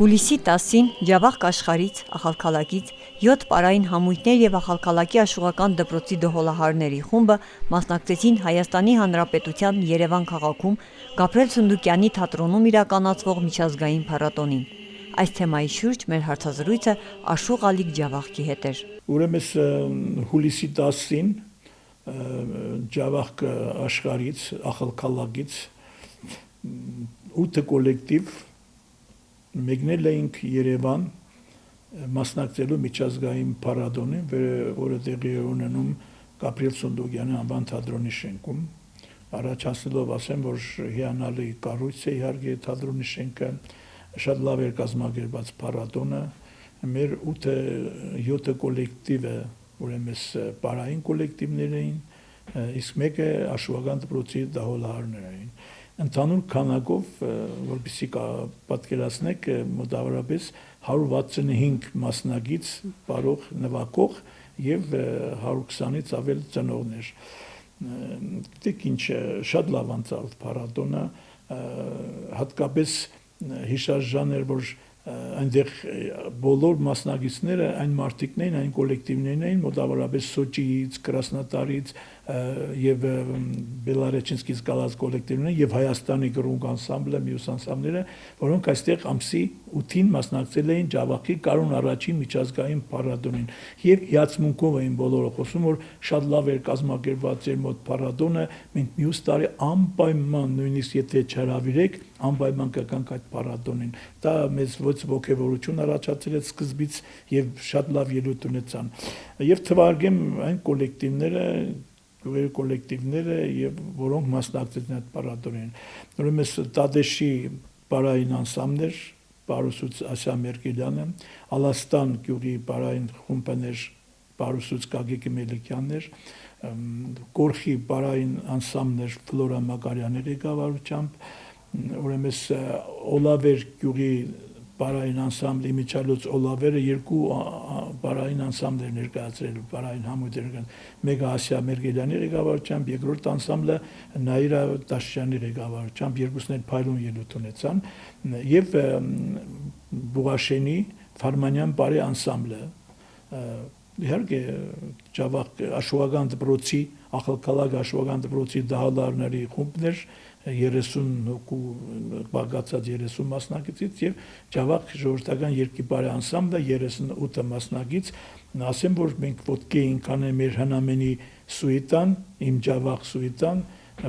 Հուլիսի 10-ին Ջավախք աշխարհից, Ախալքալակից 7 պարային համույթներ եւ Ախալքալակի աշխուղական դպրոցի դհոլահարների խումբը մասնակցեցին Հայաստանի Հանրապետության Երևան քաղաքում Գաբրիել Սունդուկյանի թատրոնում իրականացվող միջազգային փառատոնին։ Այս թեմայի շուրջ մեր հարցազրույցը Աշուղ Ալիկ Ջավախքի հետ էր։ Ուրեմն հուլիսի 10-ին Ջավախք աշխարհից, Ախալքալակից 8 կոլեկտիվ մեկնել էինք Երևան մասնակցելու միջազգային փառատոնին, որը տեղի է ունենում Գաբրիել Սունդուկյանի անվան թատրոնի շենքում։ Առաջացնելով ասեմ, որ հիանալի կառույց է իհարկե թատրոնի շենքը, շատ լավ էր կազմակերպված փառատոնը։ Մեր 7 կոլեկտիվը ուրեմն պարային կոլեկտիվներ էին, իսկ մեկը աշխուղական դպրոցի դահոլահարներ էին։ Ընդհանուր քանակով, որպեսզի պատկերացնեք, մոտավորապես 165 մասնագիծ բարող նվագող եւ 120-ից ավել ծնողներ։ Գիտեք ինչ, շատ լավ անցավ փառատոնը, հատկապես հիշարժան էր, որ այնտեղ բոլոր մասնագետները այն մարդիկներն էին, այն կոլեկտիվներն էին, մոտավորապես Սոչիից, Կրասնոդարից եւ Բելարեչինսկից գալած կոլեկտիվներն եւ Հայաստանի գրունգ անսամբլը, մյուս անսամբլերը, որոնք այստեղ ամսի 8-ին մասնակցել էին Ջավախքի Կարուն առաջին միջազգային փառատոնին եւ հիացմունքով էին բոլորը խոսում, որ շատ լավ էր կազմակերպված էր մոտ փառատոնը, մենք մյուս տարի անպայման նույնիսկ եթե չհրավիրեք, անպայման կգանք այդ փառատոնին։ Դա մեզ ոչ ոգևորություն առաջացրեց սկզբից եւ շատ լավ ելույթ ունեցան։ Եվ թվարկեմ այն կոլեկտիվները եւ որոնք մասնակցեցին այդ փառատոնին։ Ուրեմն Տադեշի պարային անսամբլեր, Պարուսուց Ասիա Մերկելյանը, Ալաստան գյուղի պարային խումբներ, Պարուսուց Գագիկ Մելիքյաններ, Կորխի պարային անսամբլեր Ֆլորա Մակարյանների ղեկավարությամբ, ուրեմն Օլավեր գյուղի պարային անսամբլի Միչալոց Օլավերը երկու պարային անսամբլեր ներկայացրել, պարային համույթներ, մեկը Ասիա Մերկելյանի ղեկավարությամբ, երկրորդ անսամբլը Նաիրա Դաշյանի ղեկավարությամբ, երկուսն էլ փայլուն ելույթ ունեցան, եւ Բուղաշենի Ֆարմանյան պարի անսամբլը։ Իհարկե Ջավախք աշխուղական դպրոցի, Ախալքալակ աշխուղական դպրոցի դահոլահարների խումբներ 30 հոգու բաղկացած 30 մասնակիցից եւ Ջավախք ժողովրդական երկիպարի անսամբլը 38 մասնակից, ասեմ, որ մենք ոտքի էինք անել մեր հնամենի սուիտան, իմ Ջավախք սուիտան,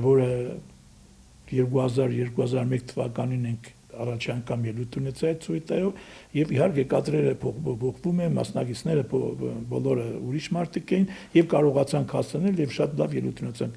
որը 2000-2001 թվականին ենք առաջ անգամ ելույթ ունեցա այդ սուիտայով եւ իհարկե կադրերը փոխվում են, մասնակիցները բոլորը ուրիշ մարդիկ էին եւ կարողացանք հասնել եւ շատ լավ ելույթ ունեցանք։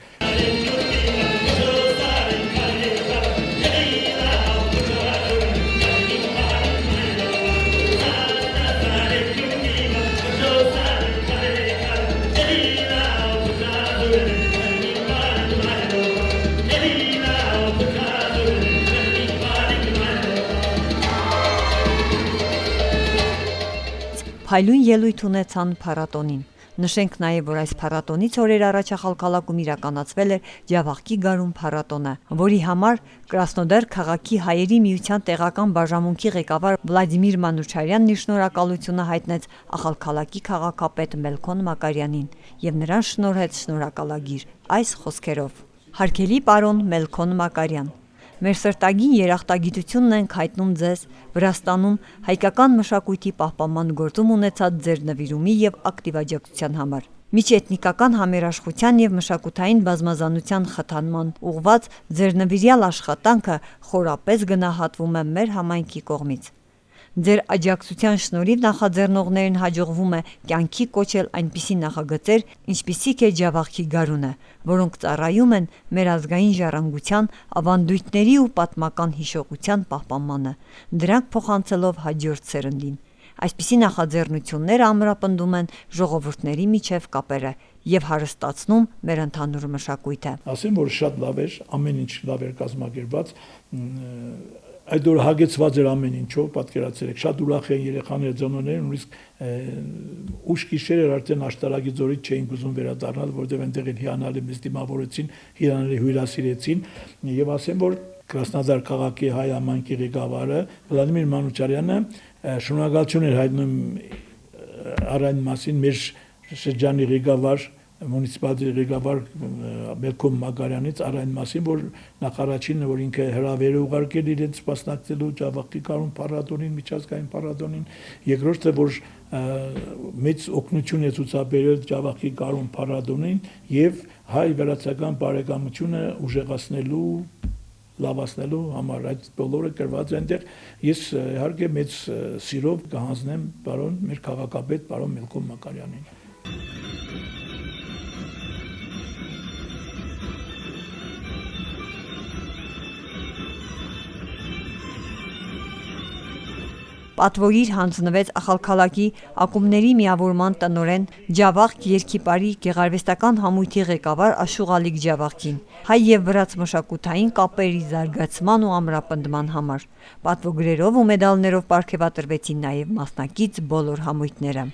Փայլուն ելույթ ունեցան փառատոնին։ Նշենք նաև, որ այս փառատոնից օրեր առաջ Ախալքալակում իրականացվել էր Ջավախքի գարուն փառատոնը, որի համար Կրասնոդար քաղաքի հայերի միության տեղական բաժանմունքի ղեկավար Վլադիմիր Մանուչարյանն իր շնորհակալությունը հայտնեց Ախալքալակի քաղաքապետ Մելքոն Մակարյանին եւ նրան շնորհեց շնորհակալագիր այս խոսքերով. Հարգելի պարոն Մելքոն Մակարյան, մեր սրտագին երախտագիտությունն ենք հայտնում ձեզ Վրաստանում հայկական մշակույթի պահպանման գործում ունեցած ձեր նվիրումի եւ ակտիվ աջակցության համար։ Միջէթնիկական համերաշխության եւ մշակութային բազմազանության խթանման ուղղված ձեր նվիրյալ աշխատանքը խորապես գնահատվում է մեր համայնքի կողմից։ Ձեր աջակցության շնորհիվ նախաձեռնողներին հաջողվում է կյանքի կոչել այնպիսի նախագծեր, ինչպիսիք է Ջավախքի գարունը, որոնք ծառայում են մեր ազգային ժառանգության, ավանդույթների ու պատմական հիշողության պահպանմանը, դրանք փոխանցելով հաջորդ սերնդին։ Այսպիսի նախաձեռնությունները ամրապնդում են ժողովուրդների միջև կապերը եւ հարստացնում մեր ընդհանուր մշակույթը։ Ասեմ, որ շատ լավ էր, ամեն ինչ լավ էր կազմակերպված, այդ օր հագեցված էր ամեն ինչով, պատկերացրեք, շատ ուրախ էին երեխաները, ծնողները, նույնիսկ ուշ գիշեր էր արդեն աշտարակի ձորից չէին ուզում վերադառնալ, որտեղ այնտեղ հիանալի մեզ դիմավորեցին, հիանալի հյուրասիրեցին եւ ասեմ, որ Կրասնոդար քաղաքի հայ համայնքի ղեկավարը Վլադիմիր Մանուչարյանը շնորհակալություն էր հայտնում առայն մասին մեր շրջանի ղեկավար մունիցիպալիտետի ղեկավար Մելքոմ Մագարյանից առայն մասին, որ նախարարինը, որ ինքը հրավեր ուղարկել իրենց մասնակցելու Ջավախքի գարուն փառատոնին, միջազգային փառատոնին, երկրորդը, որ մեծ օգնություն է ցուցաբերել Ջավախքի գարուն փառատոնին եւ հայ վերացական բարեկամությունը ուժեղացնելու լավացնելու համար այդ բոլորը գրված է այնտեղ ես իհարկե մեծ սիրով կհանձնեմ պարոն մեր քաղաքապետ պարոն Մելքոմ Մակարյանին Պատվոգիր հանձնվեց Ախալքալակի ակումբների միավորման տնօրեն Ջավախք Երգիպարի գեղարվեստական համույթի ղեկավար Աշուղալիկ Ջավախքին, հայ եւ վրաց մշակութային կապերի զարգացման ու ամրապնդման համար։ Պատվոգրերով ու մեդալներով պարգևատրվեցին նաեւ մասնակից բոլոր համույթները։